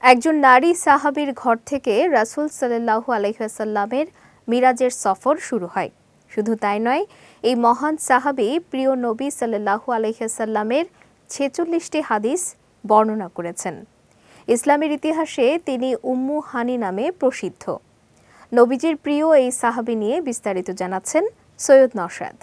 একজন নারী সাহাবীর ঘর থেকে রাসূল সাল্লাল্লাহু আলাইহি ওয়াসাল্লামের মিরাজের সফর শুরু হয়। শুধু তাই নয়, এই মহান সাহাবী প্রিয় নবী সাল্লাল্লাহু আলাইহি ওয়াসাল্লামের ৪৬টি হাদিস বর্ণনা করেছেন। ইসলামের ইতিহাসে তিনি উম্মু হানি নামে প্রসিদ্ধ। নবীজির প্রিয় এই সাহাবী নিয়ে বিস্তারিত জানাচ্ছেন সৈয়দ নওশাদ।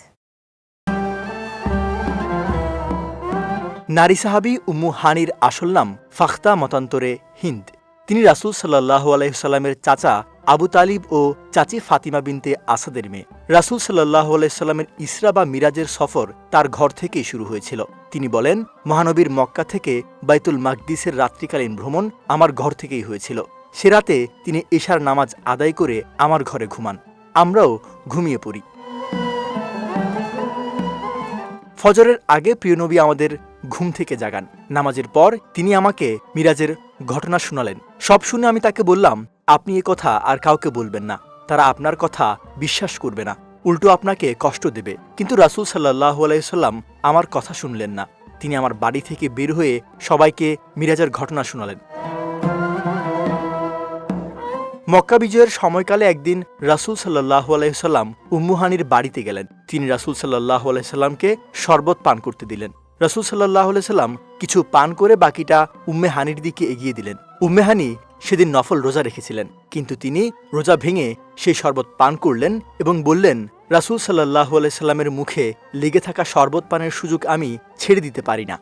নারী সাহাবী উম্মু হানির আসল নাম ফাখতা, মতান্তরে হিন্দ। তিনি রাসূল সাল্লাল্লাহু আলাইহি ওয়াসাল্লামের চাচা আবু তালিব ও চাচি ফাতিমা বিনতে আসাদের মেয়ে। রাসূল সাল্লাল্লাহু আলাইহি ওয়াসাল্লামের ইসরা বা মিরাজের সফর তার ঘর থেকেই শুরু হয়েছিল। তিনি বলেন, মহানবীর মক্কা থেকে বাইতুল মাকদিসের রাত্রিকালীন ভ্রমণ আমার ঘর থেকেই হয়েছিল। সে রাতে তিনি এশার নামাজ আদায় করে আমার ঘরে ঘুমান। আমরাও ঘুমিয়ে পড়ি। ফজরের আগে প্রিয় নবী আমাদের ঘুম থেকে জাগান। নামাজের পর তিনি আমাকে মিরাজের ঘটনা শোনালেন। সব শুনে আমি তাকে বললাম, আপনি এ কথা আর কাউকে বলবেন না, তারা আপনার কথা বিশ্বাস করবে না, উল্টো আপনাকে কষ্ট দেবে। কিন্তু রাসূল সাল্লাল্লাহু আলাইহি ওয়াসাল্লাম আমার কথা শুনলেন না। তিনি আমার বাড়ি থেকে বের হয়ে সবাইকে মিরাজের ঘটনা শোনালেন। মক্কা বিজয়ের সময়কালে একদিন রাসূল সাল্লাল্লাহু আলাইহি ওয়াসাল্লাম উম্মু হানির বাড়িতে গেলেন। তিনি রাসূল সাল্লাল্লাহু আলাইহি ওয়াসাল্লামকে শরবত পান করতে দিলেন। রাসূল সাল্লাল্লাহু আলাইহি ওয়াসাল্লাম কিছু পান করে বাকিটা উম্মে হানির দিকে এগিয়ে দিলেন। উম্মে হানি সেদিন নফল রোজা রেখেছিলেন, কিন্তু তিনি রোজা ভেঙে সেই শরবত পান করলেন এবং বললেন, রাসূল সাল্লাল্লাহু আলাইহি ওয়াসাল্লামের মুখে লেগে থাকা শরবত পানের সুযোগ আমি ছেড়ে দিতে পারি না।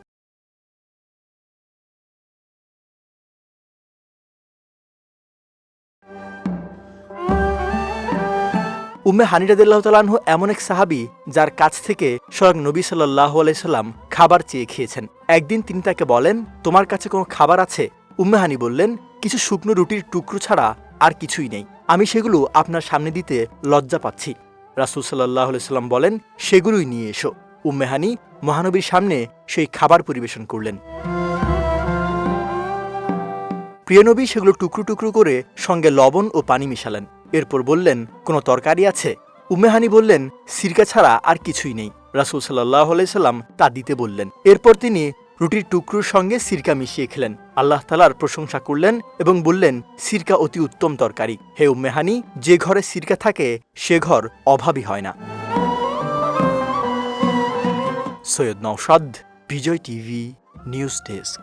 উম্মে হানি রাদিয়াল্লাহু তাআলা আনহু এমন এক সাহাবী যার কাছ থেকে স্বয়ং নবী সাল্লাল্লাহু আলাইহি সাল্লাম খাবার চেয়ে খেয়েছেন। একদিন তিনি তাকে বলেন, তোমার কাছে কোনো খাবার আছে? উম্মে হানি বললেন, কিছু শুকনো রুটির টুকরো ছাড়া আর কিছুই নেই। আমি সেগুলো আপনার সামনে দিতে লজ্জা পাচ্ছি। রাসূল সাল্লাল্লাহু আলাইহি সাল্লাম বলেন, সেগুলোই নিয়ে এসো। উম্মে হানি মহানবীর সামনে সেই খাবার পরিবেশন করলেন। প্রিয় নবী সেগুলো টুকরো টুকরো করে সঙ্গে লবণ ও পানি মিশালেন। এরপর বললেন, কোনো তরকারি আছে? উম্মে হানি বললেন, সিরকা ছাড়া আর কিছুই নেই। রাসূল সাল্লাল্লাহু আলাইহি সাল্লাম তা দিতে বললেন। এরপর তিনি রুটির টুকরোর সঙ্গে সিরকা মিশিয়ে খেলেন। আল্লাহ তাআলার প্রশংসা করলেন এবং বললেন, সিরকা অতি উত্তম তরকারি। হে উম্মে হানি, যে ঘরে সিরকা থাকে সে ঘর অভাবী হয় না। সৈয়দ নওশাদ, বিজয় টিভি, নিউজ ডেস্ক।